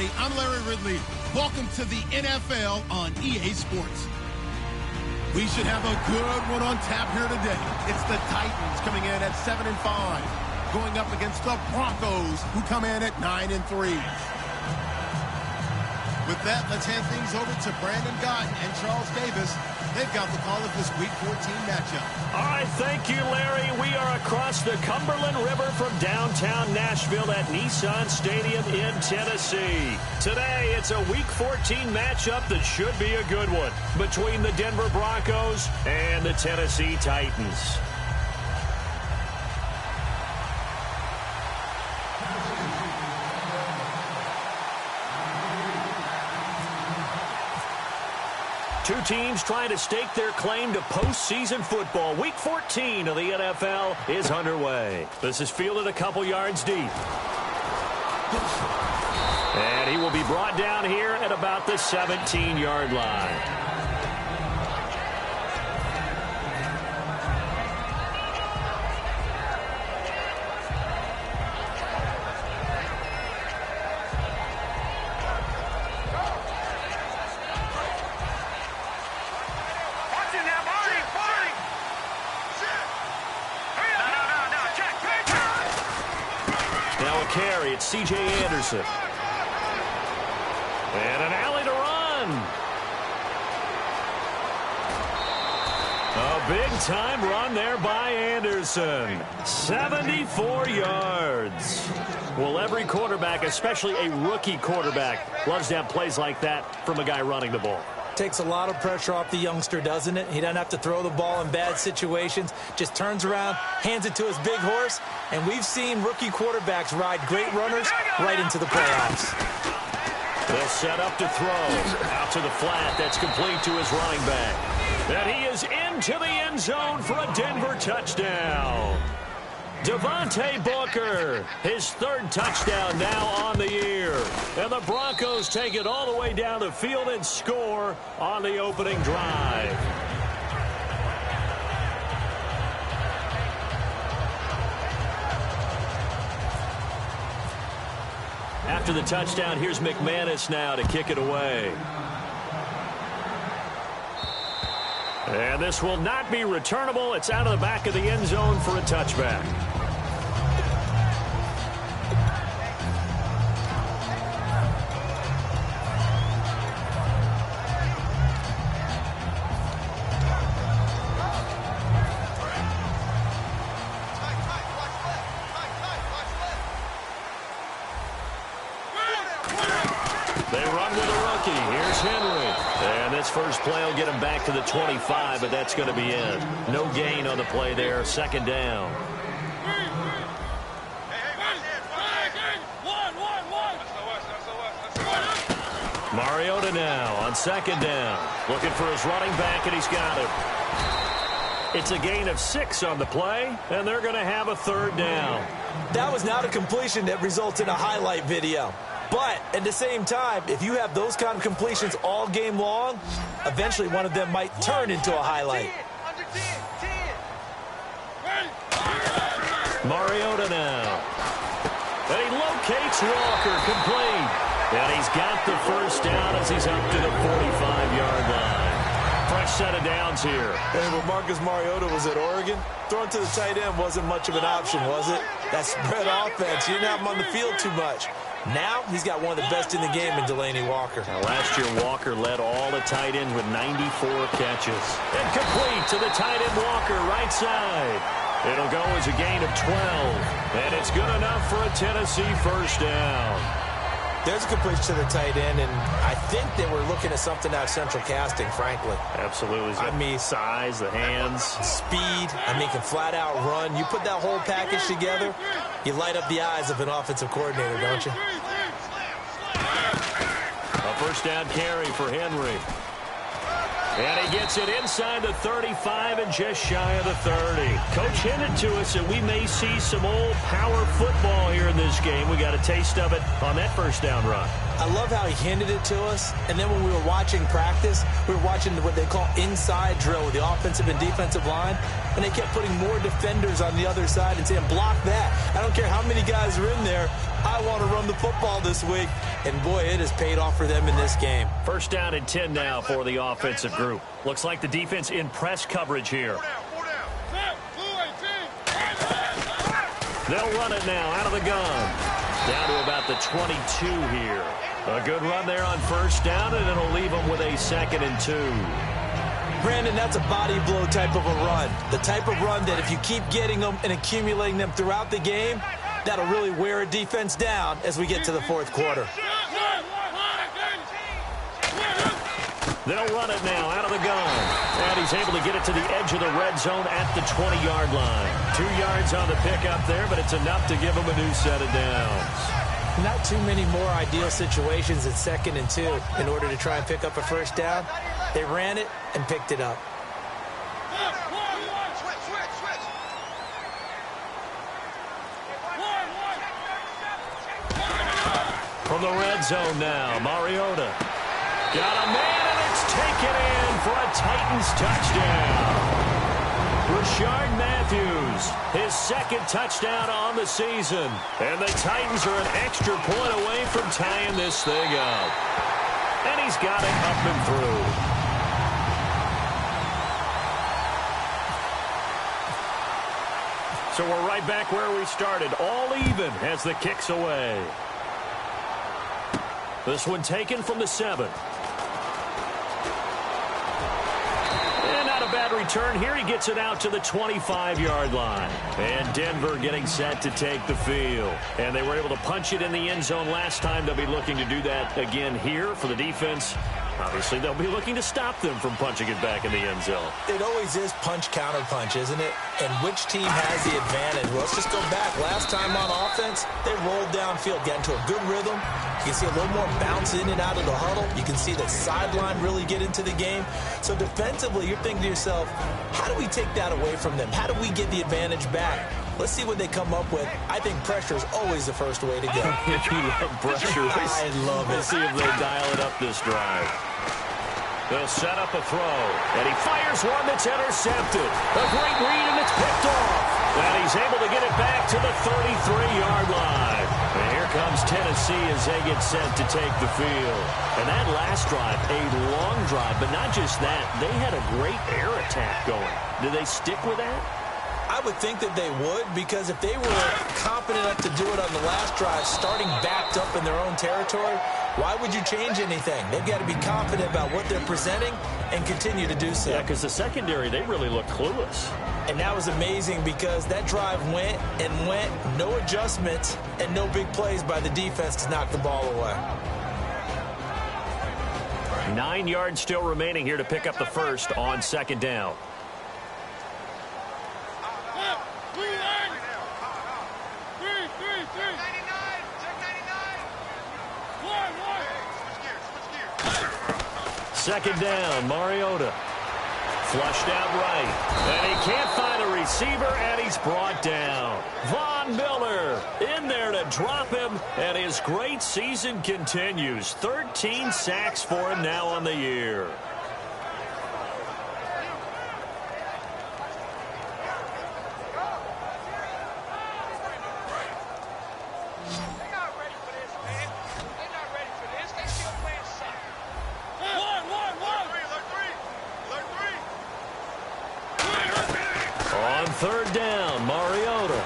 everybody. I'm Larry Ridley. Welcome to the NFL on EA Sports. We should have a good one on tap here today. It's the Titans coming in at 7-5, going up against the Broncos, who come in at 9-3. With that, let's hand things over to Brandon Gotton and Charles Davis. They've got the call of this Week 14 matchup. All right, thank you, Larry. We are across the Cumberland River from downtown Nashville at Nissan Stadium in Tennessee. Today, it's a Week 14 matchup that should be a good one between the Denver Broncos and the Tennessee Titans. Two teams trying to stake their claim to postseason football. Week 14 of the NFL is underway. This is fielded a couple yards deep. And he will be brought down here at about the 17-yard line. Carry, it's C.J. Anderson. And an alley to run. A big-time run there by Anderson. 74 yards. Well, every quarterback, especially a rookie quarterback, loves to have plays like that from a guy running the ball. Takes a lot of pressure off the youngster, doesn't it? He doesn't have to throw the ball in bad situations. Just turns around, hands it to his big horse, and we've seen rookie quarterbacks ride great runners right into the playoffs. They'll set up to throw. Out to the flat. That's complete to his running back. And he is into the end zone for a Denver touchdown. Devontae Booker, his third touchdown now on the year. And the Broncos take it all the way down the field and score on the opening drive. After the touchdown, here's McManus now to kick it away. And this will not be returnable. It's out of the back of the end zone for a touchback. They run with a rookie. Here's Henry. And this first play will get him back to the 25, but that's going to be it. No gain on the play there. Second down. Mariota now on second down. Looking for his running back, and he's got it. It's a gain of 6 on the play, and they're going to have a third down. That was not a completion that results in a highlight video. But at the same time, if you have those kind of completions all game long, eventually one of them might turn into a highlight. Mariota now. And he locates Walker, complete. And he's got the first down as he's up to the 45-yard line. Fresh set of downs here. And when Marcus Mariota was at Oregon, throwing to the tight end wasn't much of an option, was it? That spread offense, you didn't have him on the field too much. Now he's got one of the best in the game in Delaney Walker. Now, last year, Walker led all the tight ends with 94 catches. And complete to the tight end Walker, right side. It'll go as a gain of 12. And it's good enough for a Tennessee first down. There's a completion to the tight end, and I think they were looking at something out of central casting, frankly. Absolutely. I mean, size, the hands. Speed. I mean, can flat out run. You put that whole package together, you light up the eyes of an offensive coordinator, don't you? A first down carry for Henry. And he gets it inside the 35 and just shy of the 30. Coach hinted to us that we may see some old power football here in this game. We got a taste of it on that first down run. I love how he handed it to us, and then when we were watching practice, we were watching what they call inside drill with the offensive and defensive line, and they kept putting more defenders on the other side and saying, block that. I don't care how many guys are in there. I want to run the football this week. And, boy, it has paid off for them in this game. First down and 10 now for the offensive group. Looks like the defense in press coverage here. They'll run it now out of the gun. Down to about the 22 here. A good run there on first down, and it'll leave them with a 2nd and 2. Brandon, that's a body blow type of a run. The type of run that if you keep getting them and accumulating them throughout the game, that'll really wear a defense down as we get to the fourth quarter. They'll run it now out of the gun. And he's able to get it to the edge of the red zone at the 20-yard line. 2 yards on the pickup there, but it's enough to give him a new set of downs. Not too many more ideal situations at 2nd and 2 in order to try and pick up a first down. They ran it and picked it up. From the red zone now, Mariota. Got a man, and it's taken in for a Titans touchdown. Rashard Matthews, his 2nd touchdown on the season. And the Titans are an extra point away from tying this thing up. And he's got it up and through. So we're right back where we started, all even as the kick's away. This one taken from the 7. And not a bad return here. He gets it out to the 25-yard line. And Denver getting set to take the field. And they were able to punch it in the end zone last time. They'll be looking to do that again here for the defense. Obviously, they'll be looking to stop them from punching it back in the end zone. It always is punch-counter-punch, isn't it? And which team has the advantage? Well, let's just go back. Last time on offense, they rolled downfield, got into a good rhythm. You can see a little more bounce in and out of the huddle. You can see the sideline really get into the game. So defensively, you're thinking to yourself, how do we take that away from them? How do we get the advantage back? Let's see what they come up with. I think pressure is always the first way to go. You love pressure. I love it. Let's see if they dial it up this drive. They'll set up a throw, and he fires one that's intercepted. A great read, and it's picked off. And he's able to get it back to the 33-yard line. And here comes Tennessee as they get set to take the field. And that last drive, a long drive, but not just that. They had a great air attack going. Did they stick with that? I would think that they would, because if they were confident enough to do it on the last drive, starting backed up in their own territory, why would you change anything? They've got to be confident about what they're presenting and continue to do so. Yeah, because the secondary, they really look clueless. And that was amazing because that drive went and went, no adjustments and no big plays by the defense to knock the ball away. 9 yards still remaining here to pick up the first on 2nd down. Second down, Mariota. Flushed out right. And he can't find a receiver, and he's brought down. Von Miller in there to drop him, and his great season continues. 13 sacks for him now on the year. Third down, Mariota.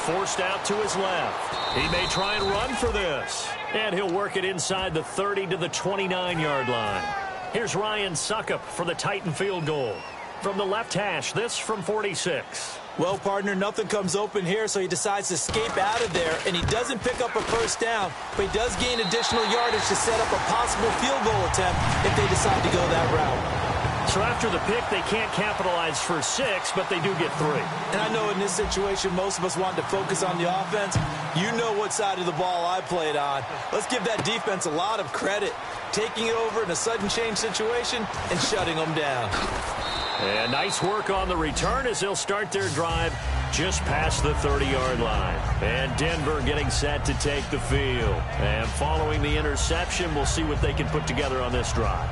Forced out to his left. He may try and run for this. And he'll work it inside the 30 to the 29-yard line. Here's Ryan Suckup for the Titan field goal. From the left hash, this from 46. Well, partner, nothing comes open here, so he decides to escape out of there, and he doesn't pick up a first down, but he does gain additional yardage to set up a possible field goal attempt if they decide to go that route. So after the pick, they can't capitalize for 6, but they do get 3. And I know in this situation, most of us want to focus on the offense. You know what side of the ball I played on. Let's give that defense a lot of credit, taking it over in a sudden change situation and shutting them down. And nice work on the return as they'll start their drive just past the 30-yard line. And Denver getting set to take the field. And following the interception, we'll see what they can put together on this drive.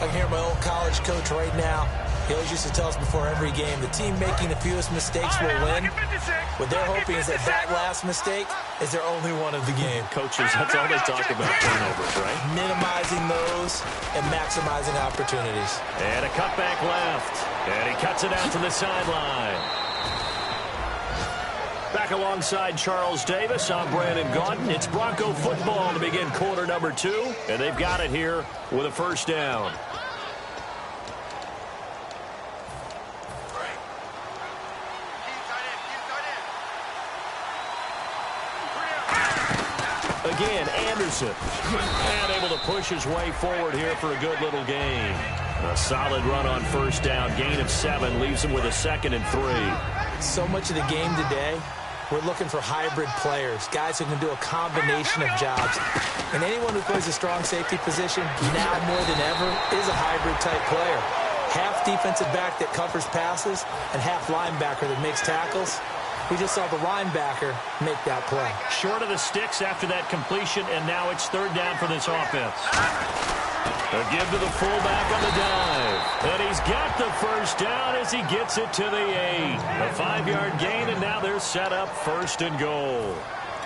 I can hear my old college coach right now. He always used to tell us before every game, the team making the fewest mistakes will win. What they're hoping is that that last mistake is their only one of the game. Coaches, that's all they talk about, turnovers, right? Minimizing those and maximizing opportunities. And a cutback left. And he cuts it out to the sideline. Back alongside Charles Davis, I'm Brandon Gaudin. It's Bronco football to begin quarter number 2. And they've got it here with a first down. Again, Anderson. And able to push his way forward here for a good little gain. A solid run on first down. Gain of 7 leaves him with a 2nd and 3. So much of the game today, we're looking for hybrid players, guys who can do a combination of jobs. And anyone who plays a strong safety position, now more than ever, is a hybrid-type player. Half defensive back that covers passes and half linebacker that makes tackles. We just saw the linebacker make that play. Short of the sticks after that completion, and now it's 3rd down for this offense. A give to the fullback on the dive. And he's got the first down as he gets it to the 8. A 5-yard gain, and now they're set up 1st and goal.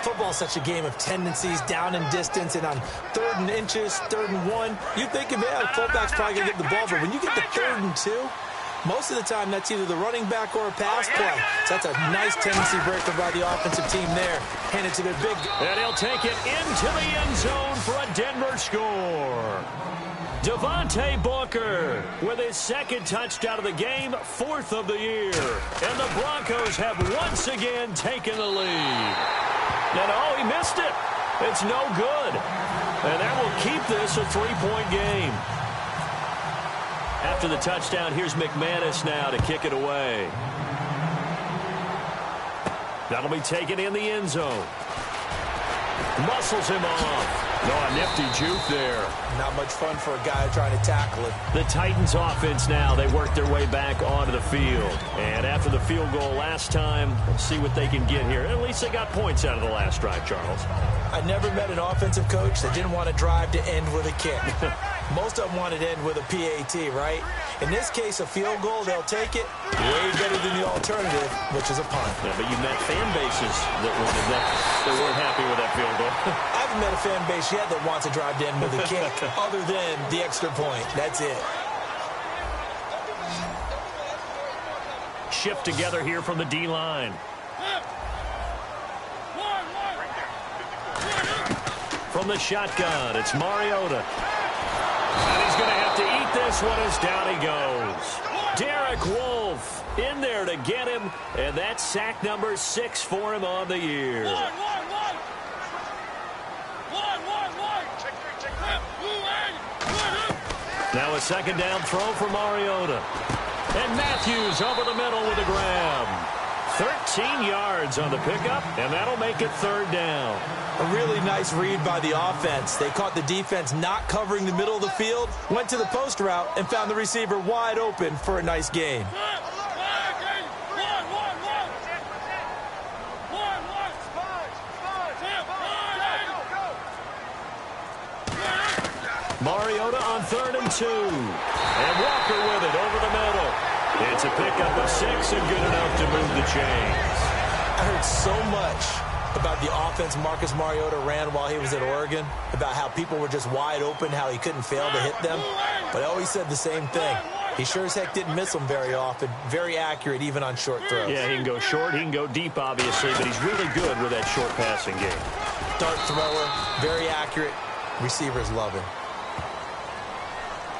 Football's such a game of tendencies, down and distance, and on 3rd and inches, 3rd and 1, you think of, yeah, the fullback's probably going to get the ball, but when you get to 3rd and 2, most of the time that's either the running back or a pass play. So that's a nice tendency breaker by the offensive team there. Hand it to their big... And he'll take it into the end zone for a Denver score. Devontae Booker with his 2nd touchdown of the game, 4th of the year. And the Broncos have once again taken the lead. And oh, he missed it. It's no good. And that will keep this a 3-point game. After the touchdown, here's McManus now to kick it away. That'll be taken in the end zone. Muscles him off. No, a nifty juke there. Not much fun for a guy trying to tackle it. The Titans offense now, they work their way back onto the field. And after the field goal last time, we'll see what they can get here. At least they got points out of the last drive, Charles. I never met an offensive coach that didn't want to drive to end with a kick. Most of them wanted to end with a PAT, right? In this case, a field goal, they'll take it way better than the alternative, which is a punt. Yeah, but you met fan bases that weren't happy with that field goal. I haven't met a fan base yet that wants to drive to end with a kick, other than the extra point. That's it. Shift together here from the D-line. From the shotgun, it's Mariota. And he's going to have to eat this one as down he goes. Derek Wolfe in there to get him, and that's sack number 6 for him on the year. Now a 2nd down throw for Mariota. And Matthews over the middle with a grab. 13 yards on the pickup, and that'll make it 3rd down. A really nice read by the offense. They caught the defense not covering the middle of the field, went to the post route, and found the receiver wide open for a nice gain. Mariota on 3rd and 2. And Walker with it over the middle. It's a pickup of 6 and good enough to move the chains. I heard so much about the offense Marcus Mariota ran while he was at Oregon, about how people were just wide open, how he couldn't fail to hit them. But I always said the same thing. He sure as heck didn't miss them very often. Very accurate even on short throws. Yeah, he can go short, he can go deep, obviously, but he's really good with that short passing game. Dart thrower, very accurate. Receivers love him.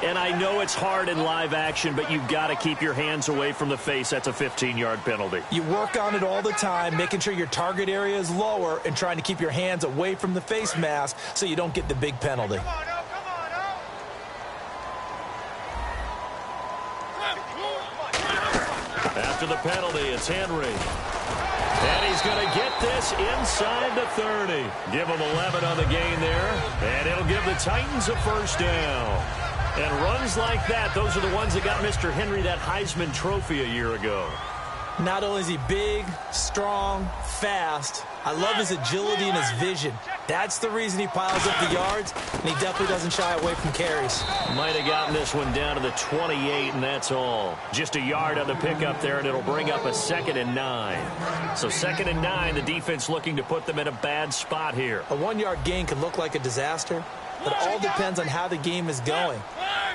And I know it's hard in live action, but you've got to keep your hands away from the face. That's a 15-yard penalty. You work on it all the time, making sure your target area is lower and trying to keep your hands away from the face mask so you don't get the big penalty. After the penalty, it's Henry. And he's going to get this inside the 30. Give him 11 on the gain there. And it'll give the Titans a 1st down. And runs like that, those are the ones that got Mr. Henry that Heisman Trophy a year ago. Not only is he big, strong, fast, I love his agility and his vision. That's the reason he piles up the yards, and he definitely doesn't shy away from carries. Might have gotten this one down to the 28, and that's all. Just a yard on the pickup there, and it'll bring up a 2nd and 9. So 2nd and 9, the defense looking to put them in a bad spot here. A 1-yard gain can look like a disaster, but it all depends on how the game is going.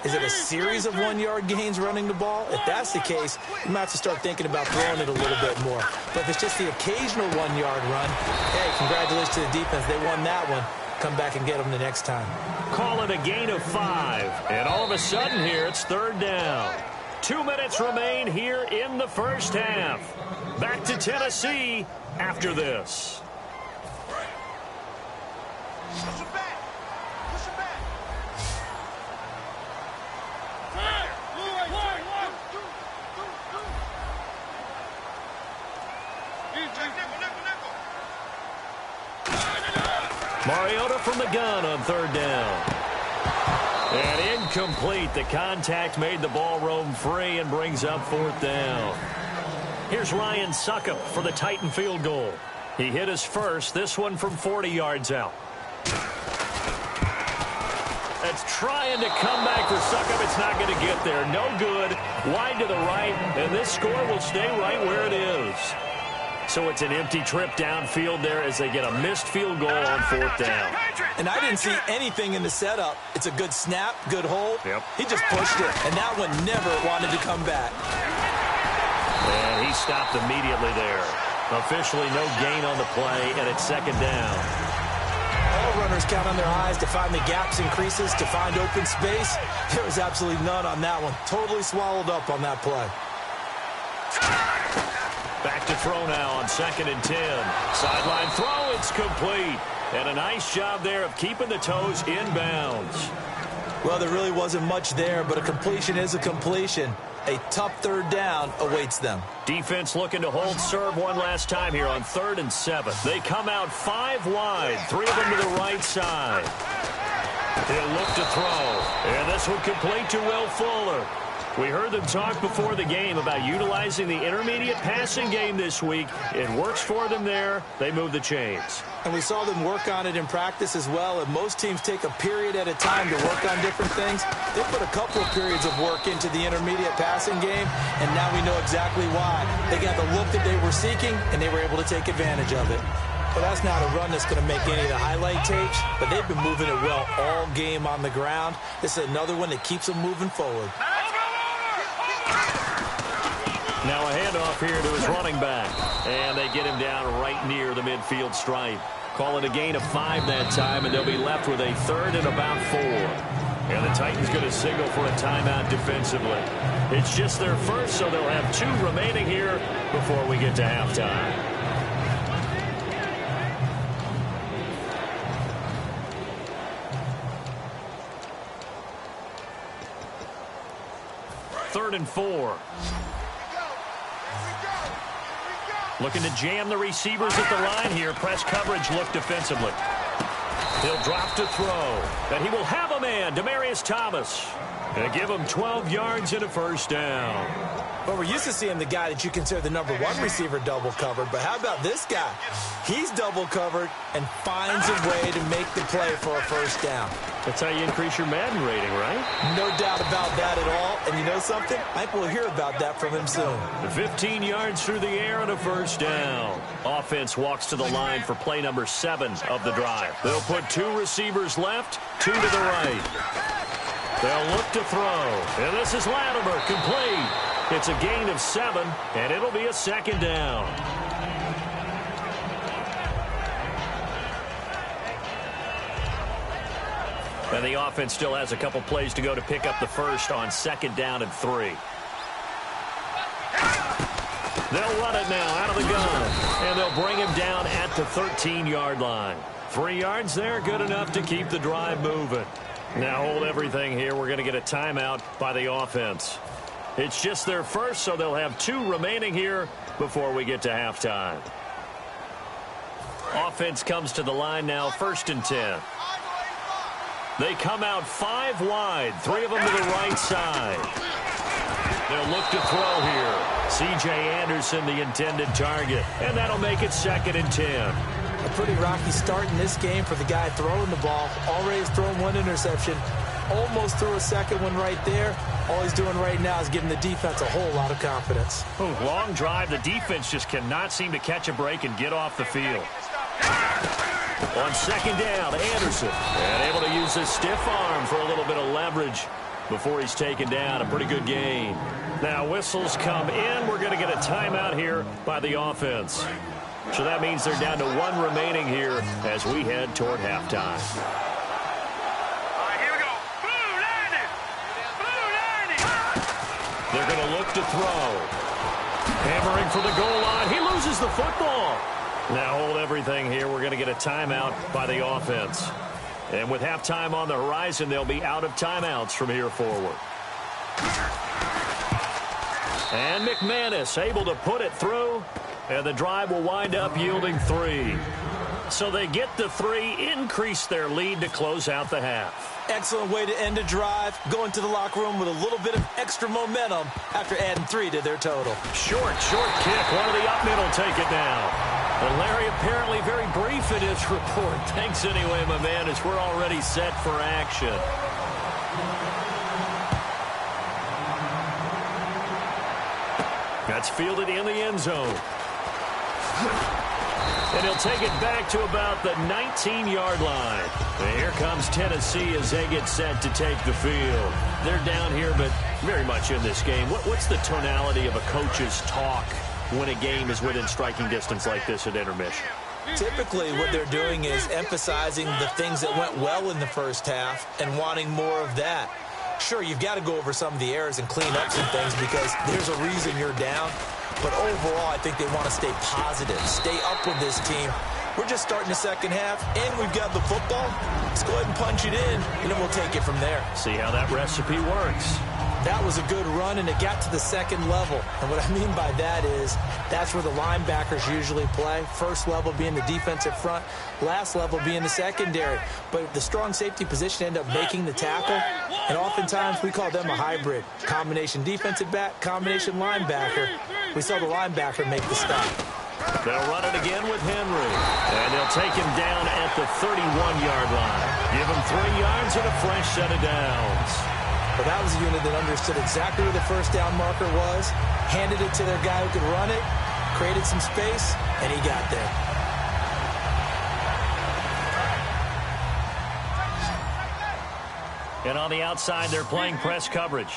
Is it a series of 1-yard gains running the ball? If that's the case, you might have to start thinking about throwing it a little bit more. But if it's just the occasional 1-yard run, hey, congratulations to the defense. They won that one. Come back and get them the next time. Call it a gain of 5. And all of a sudden here, it's 3rd down. 2 minutes remain here in the first half. Back to Tennessee after this. Mariota from the gun on 3rd down. And incomplete. The contact made the ball roam free and brings up 4th down. Here's Ryan Suckup for the Titan field goal. He hit his first, this one from 40 yards out. That's trying to come back for Suckup. It's not going to get there. No good. Wide to the right, and this score will stay right where it is. So it's an empty trip downfield there as they get a missed field goal on 4th down. And I didn't see anything in the setup. It's a good snap, good hold. Yep. He just pushed it, and that one never wanted to come back. And he stopped immediately there. Officially no gain on the play, and it's 2nd down. All runners count on their eyes to find the gaps and creases, to find open space. There was absolutely none on that one. Totally swallowed up on that play. Back to throw now on 2nd and 10. Sideline throw, it's complete. And a nice job there of keeping the toes inbounds. Well, there really wasn't much there, but a completion is a completion. A tough 3rd down awaits them. Defense looking to hold serve one last time here on 3rd and 7. They come out 5 wide, 3 of them to the right side. He'll look to throw, and this one complete to Will Fuller. We heard them talk before the game about utilizing the intermediate passing game this week. It works for them there. They move the chains. And we saw them work on it in practice as well. And most teams take a period at a time to work on different things. They put a couple of periods of work into the intermediate passing game, and now we know exactly why. They got the look that they were seeking, and they were able to take advantage of it. Well, that's not a run that's going to make any of the highlight tapes, but they've been moving it well all game on the ground. This is another one that keeps them moving forward. Now a handoff here to his running back. And they get him down right near the midfield stripe. Call it a gain of 5 that time, and they'll be left with a 3rd and about 4. And the Titans going to signal for a timeout defensively. It's just their first, so they'll have 2 remaining here before we get to halftime. Third and 4. Looking to jam the receivers at the line here. Press coverage look defensively. He'll drop to throw. And he will have a man, Demaryius Thomas. And give him 12 yards and a 1st down. But we're used to seeing the guy that you consider the #1 receiver double covered. But how about this guy? He's double covered and finds a way to make the play for a 1st down. That's how you increase your Madden rating, right? No doubt about that at all. And you know something? I think we'll hear about that from him soon. 15 yards through the air and a 1st down. Offense walks to the line for play number 7 of the drive. They'll put 2 receivers left, 2 to the right. They'll look to throw. And this is Latimer, complete. It's a gain of 7, and it'll be a 2nd down. And the offense still has a couple plays to go to pick up the 1st on 2nd down and 3. They'll run it now out of the gun, and they'll bring him down at the 13-yard line. 3 yards there, good enough to keep the drive moving. Now hold everything here. We're going to get a timeout by the offense. It's just their first, so they'll have 2 remaining here before we get to halftime. Offense comes to the line now, 1st and 10. They come out 5 wide, 3 of them to the right side. They'll look to throw here. C.J. Anderson, the intended target, and that'll make it 2nd and 10. A pretty rocky start in this game for the guy throwing the ball. Already has thrown 1 interception. Almost threw a 2nd one right there. All he's doing right now is giving the defense a whole lot of confidence. Long drive. The defense just cannot seem to catch a break and get off the field. On 2nd down, Anderson. And able to use his stiff arm for a little bit of leverage before he's taken down. A pretty good gain. Now whistles come in. We're going to get a timeout here by the offense. So that means they're down to 1 remaining here as we head toward halftime. Here we go. They're going to look to throw. Hammering for the goal line. He loses the football. Now hold everything here. We're going to get a timeout by the offense. And with halftime on the horizon, they'll be out of timeouts from here forward. And McManus able to put it through. And the drive will wind up yielding 3. So they get the 3, increase their lead to close out the half. Excellent way to end a drive. Going to the locker room with a little bit of extra momentum after adding 3 to their total. Short kick. One of the up mid will take it down. And Larry apparently very brief in his report. Thanks anyway, my man, as we're already set for action. That's fielded in the end zone. And he'll take it back to about the 19-yard line. And here comes Tennessee as they get set to take the field. They're down here, but very much in this game. What's the tonality of a coach's talk when a game is within striking distance like this at intermission? Typically, what they're doing is emphasizing the things that went well in the first half and wanting more of that. Sure, you've got to go over some of the errors and clean up some things because there's a reason you're down. But overall, I think they want to stay positive, stay up with this team. We're just starting the second half, and we've got the football. Let's go ahead and punch it in, and then we'll take it from there. See how that recipe works. That was a good run, and it got to the second level. And what I mean by that is that's where the linebackers usually play. First level being the defensive front, last level being the secondary. But the strong safety position ended up making the tackle, and oftentimes we call them a hybrid. Combination defensive back, combination linebacker. We saw the linebacker make the stop. They'll run it again with Henry. And they'll take him down at the 31-yard line. Give him 3 yards and a fresh set of downs. Well, that was a unit that understood exactly where the first down marker was, handed it to their guy who could run it, created some space, and he got there. And on the outside, they're playing press coverage.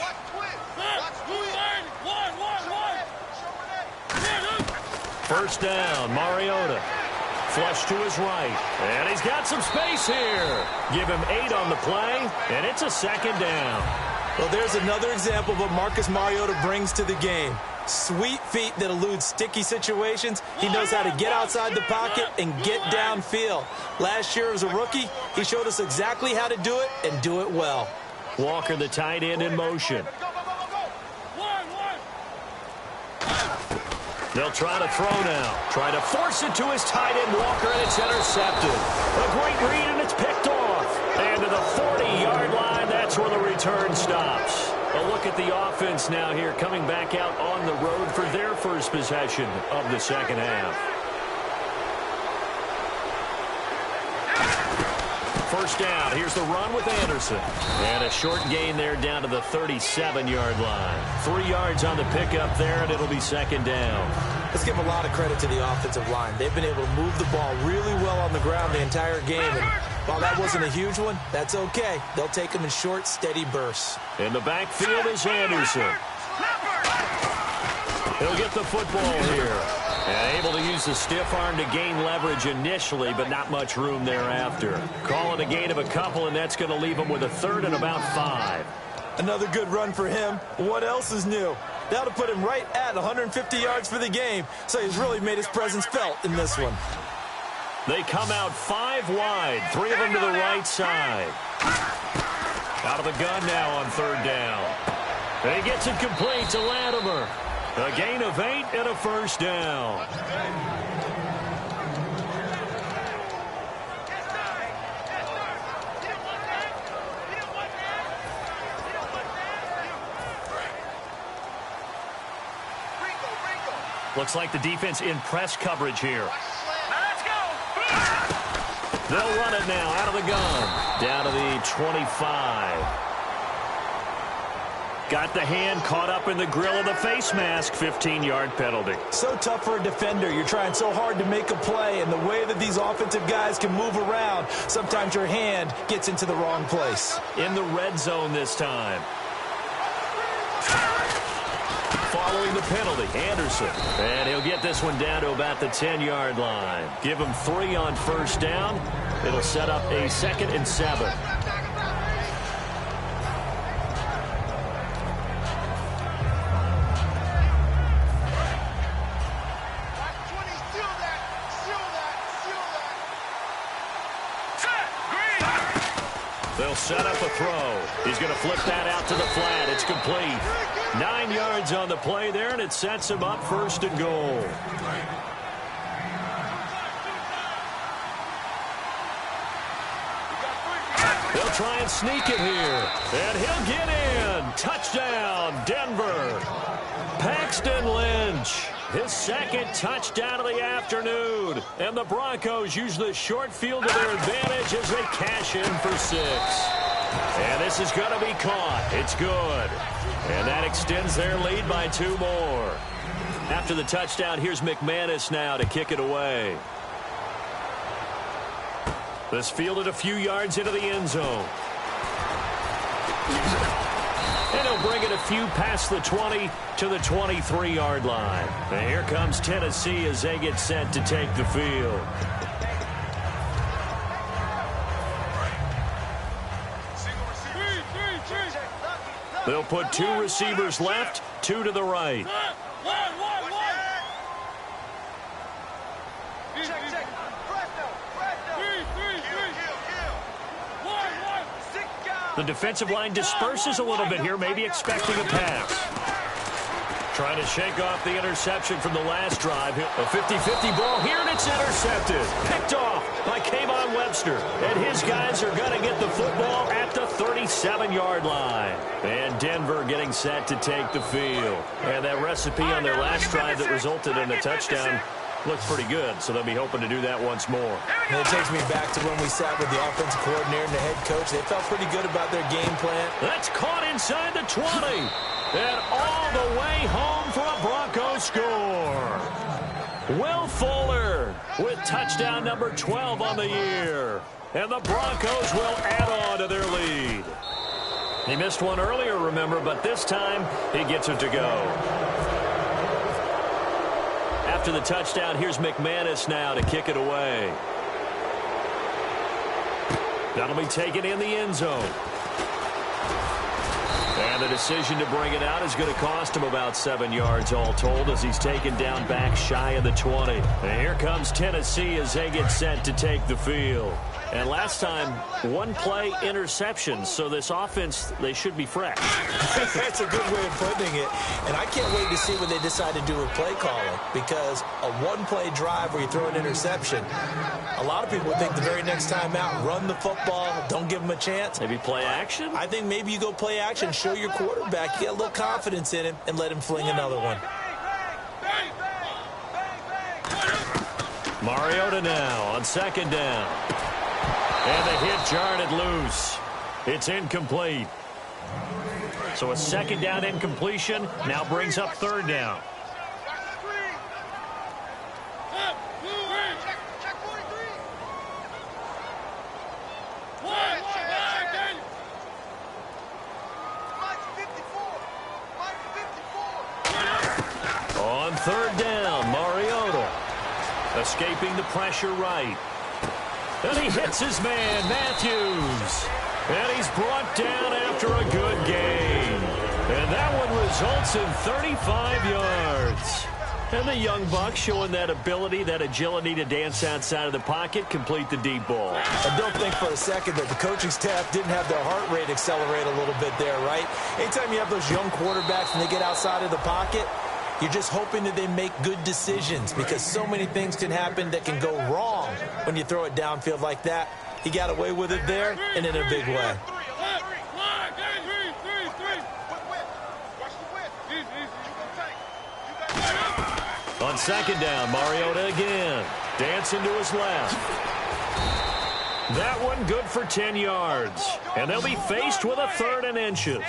First down, Mariota. Flush to his right. And he's got some space here. Give him 8 on the play, and it's a 2nd down. Well, there's another example of what Marcus Mariota brings to the game. Sweet feet that elude sticky situations. He knows how to get outside the pocket and get downfield. Last year as a rookie, he showed us exactly how to do it and do it well. Walker, the tight end, in motion. They'll try to throw now. Try to force it to his tight end, Walker, and it's intercepted. A great read, and it's picked off. And to the 40-yard line, that's where the return stops. A look at the offense now here, coming back out on the road for their first possession of the second half. First down. Here's the run with Anderson. And a short gain there down to the 37-yard line. 3 yards on the pickup there, and it'll be 2nd down. Let's give them a lot of credit to the offensive line. They've been able to move the ball really well on the ground the entire game. And while that wasn't a huge one, that's okay. They'll take them in short, steady bursts. In the backfield is Anderson. He'll get the football here. And able to use the stiff arm to gain leverage initially, but not much room thereafter. Call it a gain of a couple, and that's going to leave him with a 3rd and about 5. Another good run for him. What else is new? That'll put him right at 150 yards for the game, so he's really made his presence felt in this one. They come out 5 wide, 3 of them to the right side. Out of the gun now on 3rd down. And he gets it complete to Latimer. A gain of 8 and a first down. Looks like the defense in press coverage here. Let's go. They'll run it now out of the gun. Down to the 25. Got the hand caught up in the grill of the face mask. 15-yard penalty. So tough for a defender. You're trying so hard to make a play, and the way that these offensive guys can move around, sometimes your hand gets into the wrong place. In the red zone this time. Following the penalty, Anderson. And he'll get this one down to about the 10-yard line. Give him 3 on first down. It'll set up a 2nd and 7. They'll set up a throw. He's going to flip that out to the flat. It's complete. 9 yards on the play there, and it sets him up 1st and goal. They'll try and sneak it here. And he'll get in. Touchdown, Denver. Paxton Lynch. His 2nd touchdown of the afternoon. And the Broncos use the short field to their advantage as they cash in for 6. And this is going to be caught. It's good. And that extends their lead by 2 more. After the touchdown, here's McManus now to kick it away. This fielded a few yards into the end zone. And he'll bring it a few past the 20 to the 23-yard line. And here comes Tennessee as they get set to take the field. They'll put 2 receivers left, 2 to the right. The defensive line disperses a little bit here, maybe expecting a pass. Trying to shake off the interception from the last drive. A 50-50 ball here, and it's intercepted. Picked off by Kayvon Webster. And his guys are going to get the football at the 37-yard line. And Denver getting set to take the field. And that recipe on their last drive that resulted in a touchdown looked pretty good, so they'll be hoping to do that once more. And it takes me back to when we sat with the offensive coordinator and the head coach. They felt pretty good about their game plan. That's caught inside the 20. And all the way home for a Broncos score. Will Fuller with touchdown number 12 on the year. And the Broncos will add on to their lead. He missed one earlier, remember, but this time he gets it to go. After the touchdown, here's McManus now to kick it away. That'll be taken in the end zone. And the decision to bring it out is going to cost him about 7 yards all told as he's taken down back shy of the 20. And here comes Tennessee as they get set to take the field. And last time, 1 play interception, so this offense, they should be fresh. That's a good way of putting it. And I can't wait to see what they decide to do with play calling, because a 1-play drive where you throw an interception, a lot of people would think the very next time out, run the football, don't give them a chance. Maybe play action? I think maybe you go play action, show your quarterback, you get a little confidence in him, and let him fling another one. Mariota now on 2nd down. And the hit jarred it loose. It's incomplete. So a 2nd down incompletion now brings up 3rd down. On 3rd down, Mariota escaping the pressure right. And he hits his man, Matthews. And he's brought down after a good gain. And that one results in 35 yards. And the young buck showing that ability, that agility to dance outside of the pocket, complete the deep ball. And don't think for a second that the coaching staff didn't have their heart rate accelerate a little bit there, right? Anytime you have those young quarterbacks and they get outside of the pocket, you're just hoping that they make good decisions, because so many things can happen that can go wrong when you throw it downfield like that. He got away with it there and in a big way. On second down, Mariota again. Dancing to his left. That one good for 10 yards. And they'll be faced with a 3rd and inches.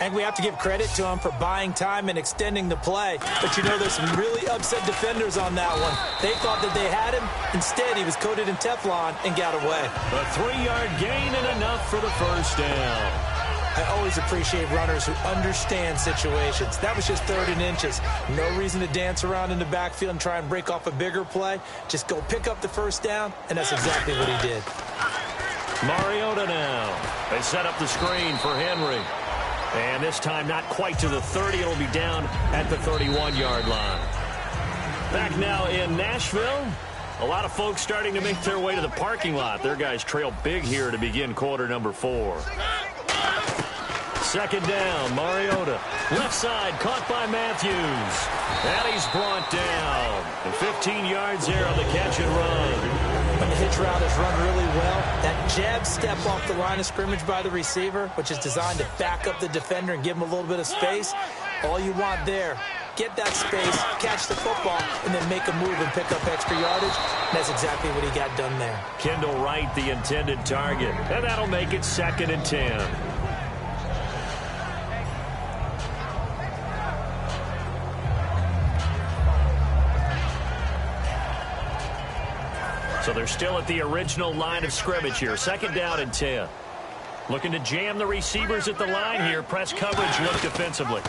And we have to give credit to him for buying time and extending the play. But you know, there's some really upset defenders on that one. They thought that they had him. Instead, he was coated in Teflon and got away. A 3-yard gain and enough for the first down. I always appreciate runners who understand situations. That was just 3rd and inches. No reason to dance around in the backfield and try and break off a bigger play. Just go pick up the first down, and that's exactly what he did. Mariota now. They set up the screen for Henry. And this time not quite to the 30. It'll be down at the 31-yard line. Back now in Nashville. A lot of folks starting to make their way to the parking lot. Their guys trail big here to begin quarter number 4. Second down, Mariota. Left side, caught by Matthews. And he's brought down. And 15 yards there on the catch and run. When the hitch route is run really well, that jab step off the line of scrimmage by the receiver, which is designed to back up the defender and give him a little bit of space, all you want there, get that space, catch the football, and then make a move and pick up extra yardage. And that's exactly what he got done there. Kendall Wright, the intended target. And that'll make it 2nd and 10. So they're still at the original line of scrimmage here. 2nd down and 10. Looking to jam the receivers at the line here. Press coverage look defensively.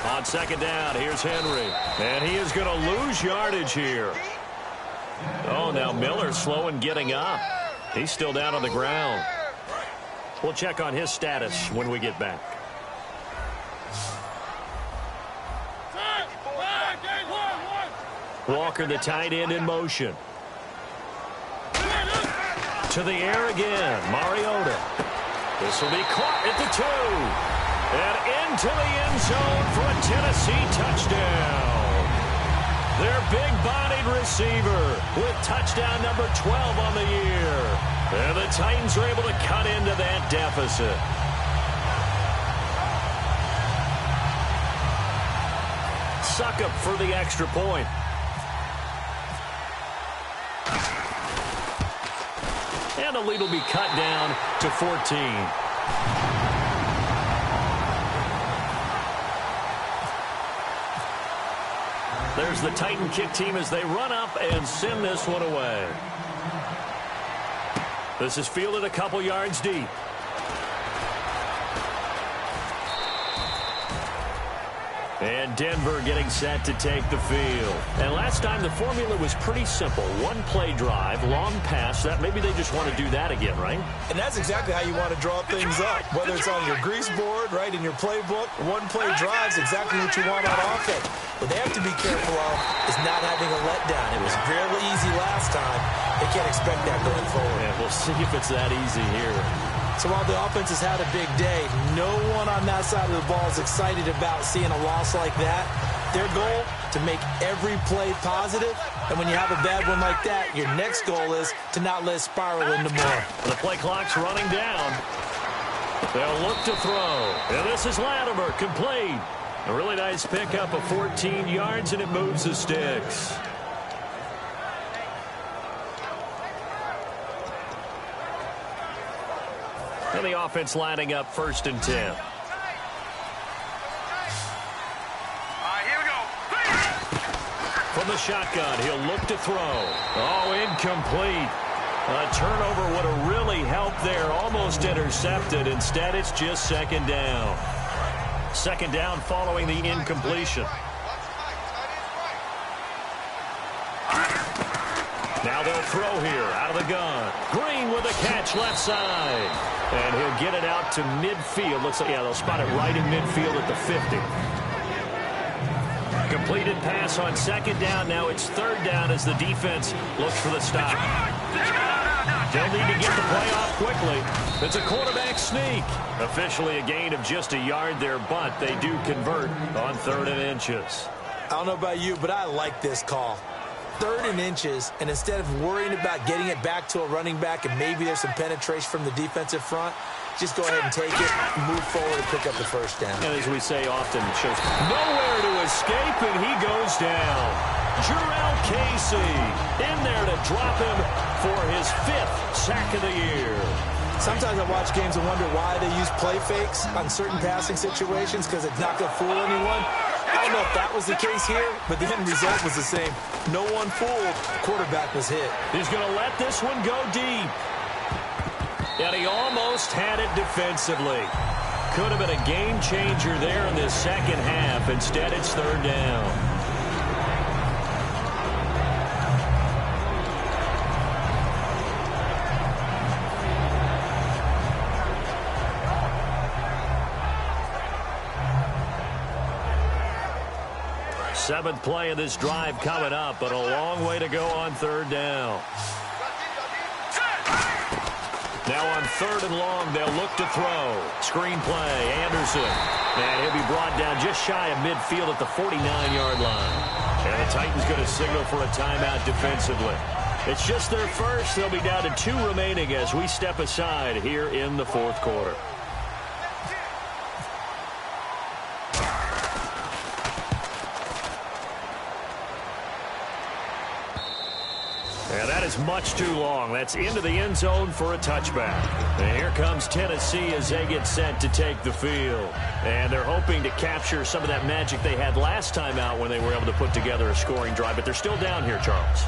On 2nd down, here's Henry. And he is going to lose yardage here. Oh, now Miller slow in getting up. He's still down on the ground. We'll check on his status when we get back. Walker, the tight end, in motion. To the air again, Mariota. This will be caught at the 2. And into the end zone for a Tennessee touchdown. Their big-bodied receiver with touchdown number 12 on the year. And the Titans are able to cut into that deficit. Succop for the extra point. And the lead will be cut down to 14. There's the Titan kick team as they run up and send this one away. This is fielded a couple yards deep. And Denver getting set to take the field. And last time the formula was pretty simple. One play drive, long pass. That maybe they just want to do that again, right? And that's exactly how you want to draw things up. Whether it's on your grease board, right, in your playbook, one play drive is exactly what you want on offense. What they have to be careful of is not having a letdown. It was fairly easy last time. They can't expect that going forward. Yeah, we'll see if it's that easy here. So while the offense has had a big day, no one on that side of the ball is excited about seeing a loss like that. Their goal, to make every play positive. And when you have a bad one like that, your next goal is to not let it spiral into more. The play clock's running down. They'll look to throw. And this is Latimer, complete. A really nice pickup of 14 yards, and it moves the sticks. And the offense lining up 1st and 10. Here we go. From the shotgun, he'll look to throw. Oh, incomplete. A turnover would have really helped there. Almost intercepted. Instead, it's just 2nd down. 2nd down following the incompletion. Now they'll throw here out of the gun. Green with a catch left side. And he'll get it out to midfield. Looks like, yeah, they'll spot it right in midfield at the 50. Completed pass on 2nd down. Now it's 3rd down as the defense looks for the stop. They'll need to get the play off quickly. It's a quarterback sneak. Officially a gain of just a yard there, but they do convert on 3rd and inches. I don't know about you, but I like this call. 3rd and inches, and instead of worrying about getting it back to a running back and maybe there's some penetration from the defensive front, just go ahead and take it, move forward, and pick up the first down. And as we say often, it shows nowhere to escape, and he goes down. Jurrell Casey in there to drop him for his 5th sack of the year. Sometimes I watch games and wonder why they use play fakes on certain passing situations, because it's not going to fool anyone. I don't know if that was the case here, but the end result was the same. No one fooled. Quarterback was hit. He's going to let this one go deep. And he almost had it defensively. Could have been a game changer there in this second half. Instead, it's 3rd down. Seventh play of this drive coming up, but a long way to go on 3rd down. Now on 3rd and long, they'll look to throw. Screen play, Anderson. And he'll be brought down just shy of midfield at the 49-yard line. And the Titans going to signal for a timeout defensively. It's just their first. They'll be down to 2 remaining as we step aside here in the 4th quarter. And that is much too long. That's into the end zone for a touchback. And here comes Tennessee as they get set to take the field. And they're hoping to capture some of that magic they had last time out when they were able to put together a scoring drive. But they're still down here, Charles.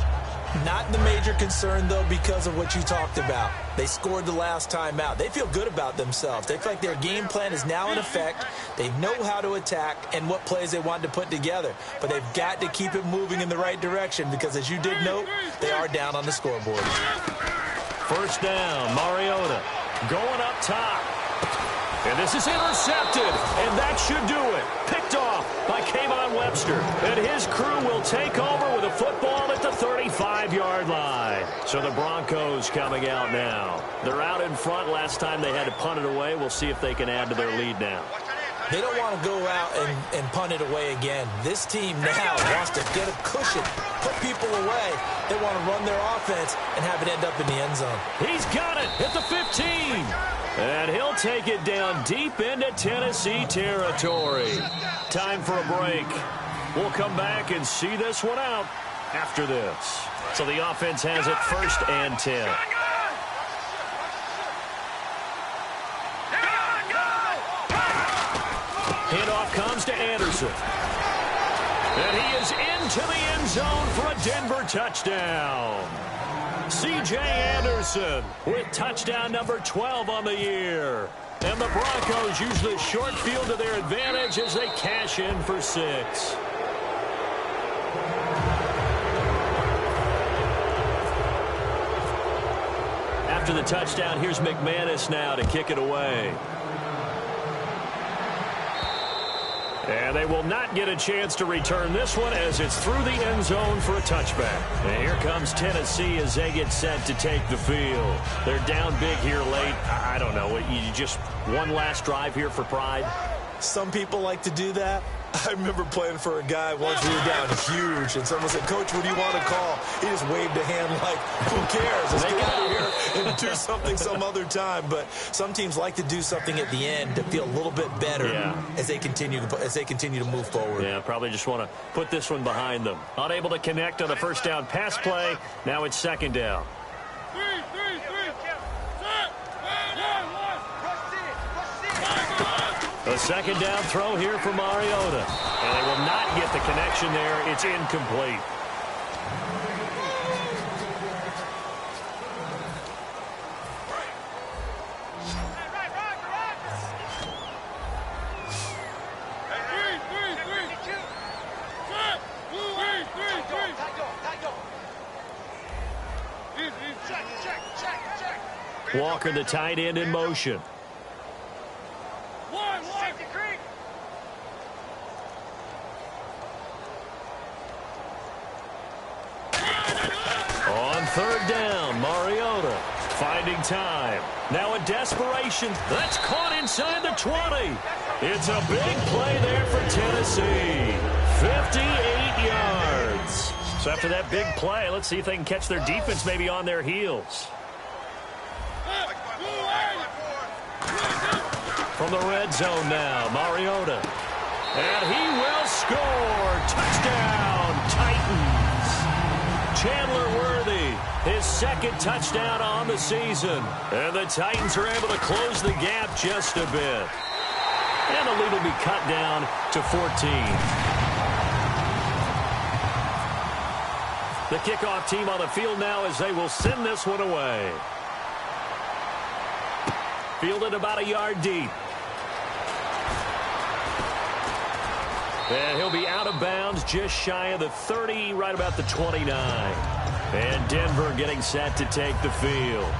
Not the major concern, though, because of what you talked about. They scored the last time out. They feel good about themselves. They feel like their game plan is now in effect. They know how to attack and what plays they want to put together. But they've got to keep it moving in the right direction because, as you did note, they are down on the scoreboard. 1st down, Mariota going up top. And this is intercepted, and that should do it. Picked off by Kayvon Webster. And his crew will take over with a football at the 35-yard line. So the Broncos coming out now. They're out in front. Last time they had to punt it away. We'll see if they can add to their lead now. They don't want to go out and punt it away again. This team now wants to get a cushion, put people away. They want to run their offense and have it end up in the end zone. He's got it at the 15. And he'll take it down deep into Tennessee territory. Time for a break. We'll come back and see this one out after this. So the offense has it 1st and 10. Handoff comes to Anderson. And he is into the end zone for a Denver touchdown. C.J. Anderson with touchdown number 12 on the year. And the Broncos use the short field to their advantage as they cash in for 6. After the touchdown, here's McManus now to kick it away. And they will not get a chance to return this one as it's through the end zone for a touchback. And here comes Tennessee as they get set to take the field. They're down big here late. I don't know. You just one last drive here for pride? Some people like to do that. I remember playing for a guy once. We were down huge, and someone said, "Coach, what do you want to call?" He just waved a hand like, "Who cares? Let's get out of here and do something some other time." But some teams like to do something at the end to feel a little bit better as they continue to move forward. Yeah, probably just want to put this one behind them. Unable to connect on the 1st down pass play. Now it's 2nd down. A 2nd down throw here for Mariota. And they will not get the connection there. It's incomplete. Walker, the tight end, in motion. On 3rd down, Mariota finding time. Now a desperation. That's caught inside the 20. It's a big play there for Tennessee. 58 yards. So after that big play, let's see if they can catch their defense maybe on their heels. From the red zone now, Mariota. And he will score. Touchdown, Titans. Chandler Worthy, his second touchdown on the season. And the Titans are able to close the gap just a bit. And the lead will be cut down to 14. The kickoff team on the field now as they will send this one away. Fielded about a yard deep. And he'll be out of bounds just shy of the 30, right about the 29. And Denver getting set to take the field.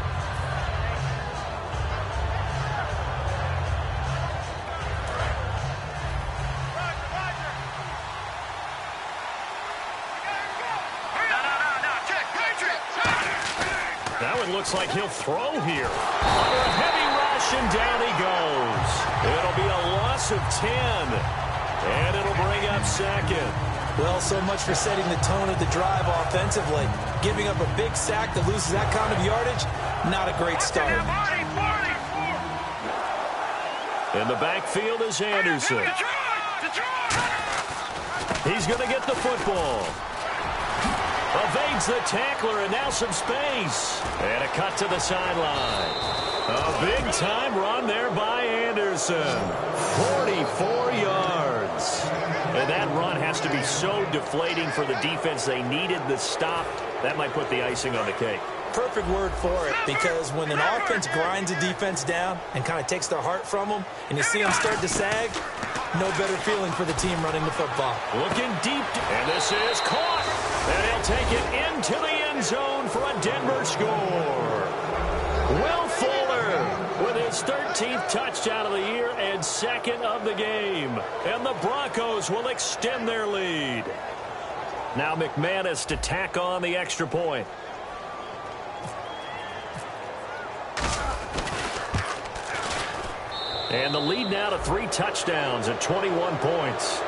Looks like he'll throw here. Under a heavy rush, and down he goes. It'll be a loss of 10. And it'll bring up second. Well, so much for setting the tone of the drive offensively. Giving up a big sack that loses that kind of yardage, not a great start. In the backfield is Anderson. He's going to get the football. Evades the tackler, and now some space. And a cut to the sideline. A big-time run there by Anderson. 44 yards. And that run has to be so deflating for the defense. They needed the stop. That might put the icing on the cake. Perfect word for it, because when an offense grinds a defense down and kind of takes their heart from them, and you see them start to sag, no better feeling for the team running the football. Looking deep, and this is caught. And he'll take it into the end zone for a Denver score. Will Fuller with his 13th touchdown of the year and second of the game. And the Broncos will extend their lead. Now McManus to tack on the extra point. And the lead now to 3 touchdowns at 21 points.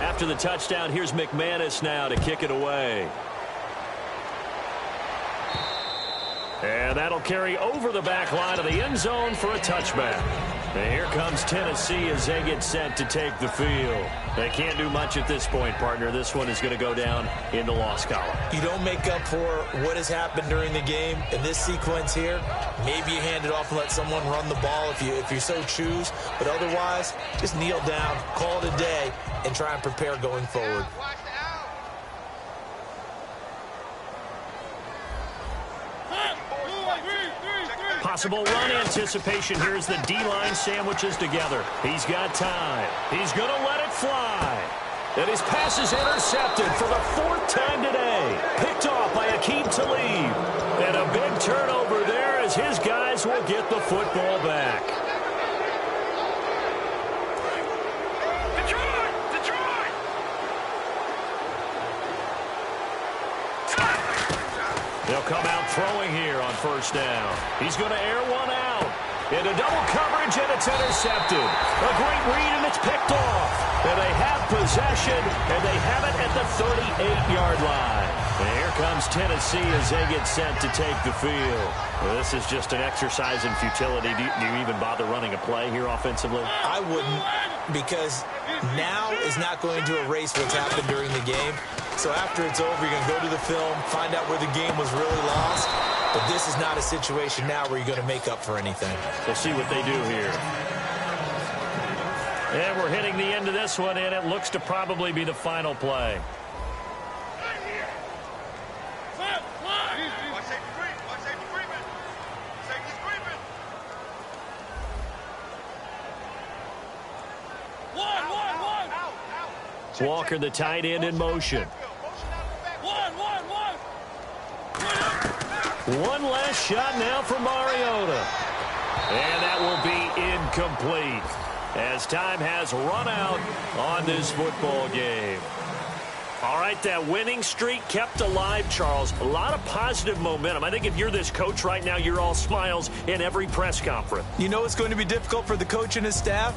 After the touchdown, here's McManus now to kick it away. And that'll carry over the back line of the end zone for a touchback. And here comes Tennessee as they get set to take the field. They can't do much at this point, partner. This one is going to go down in the loss column. You don't make up for what has happened during the game in this sequence here. Maybe you hand it off and let someone run the ball if you so choose. But otherwise, just kneel down, call it a day, and try and prepare going forward. Possible run anticipation. Here's the D-line sandwiches together. He's got time. He's going to let it fly. And his pass is intercepted for the 4th time today. Picked off by Aqib Talib. And a big turnover there as his guys will get the football back. They'll come out throwing here on first down. He's going to air one out. Into double coverage, and it's intercepted. A great read, and it's picked off. And they have possession, and they have it at the 38-yard line. And here comes Tennessee as they get set to take the field. Well, this is just an exercise in futility. Do you even bother running a play here offensively? I wouldn't, because now is not going to erase what's happened during the game. So after it's over, you're going to go to the film, find out where the game was really lost. But this is not a situation now where you're going to make up for anything. We'll see what they do here. And we're hitting the end of this one, and it looks to probably be the final play. Walker, the tight end, in motion. One last shot now for Mariota. And that will be incomplete as time has run out on this football game. All right, that winning streak kept alive, Charles. A lot of positive momentum. I think if you're this coach right now, you're all smiles in every press conference. You know it's going to be difficult for the coach and his staff?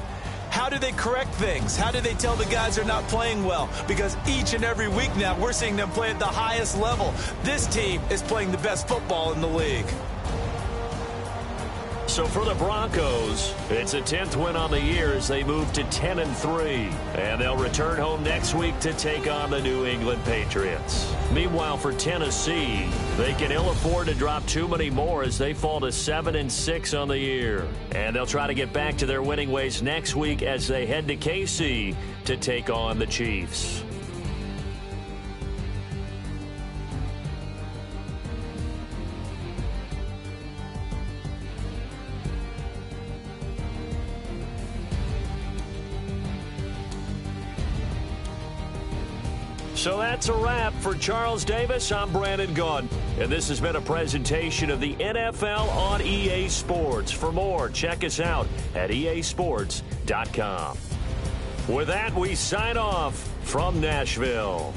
How do they correct things? How do they tell the guys they're not playing well? Because each and every week now, we're seeing them play at the highest level. This team is playing the best football in the league. So for the Broncos, it's a 10th win on the year as they move to 10-3. And they'll return home next week to take on the New England Patriots. Meanwhile, for Tennessee, they can ill afford to drop too many more as they fall to 7-6 on the year. And they'll try to get back to their winning ways next week as they head to KC to take on the Chiefs. So that's a wrap. For Charles Davis, I'm Brandon Gaudin. And this has been a presentation of the NFL on EA Sports. For more, check us out at easports.com. With that, we sign off from Nashville.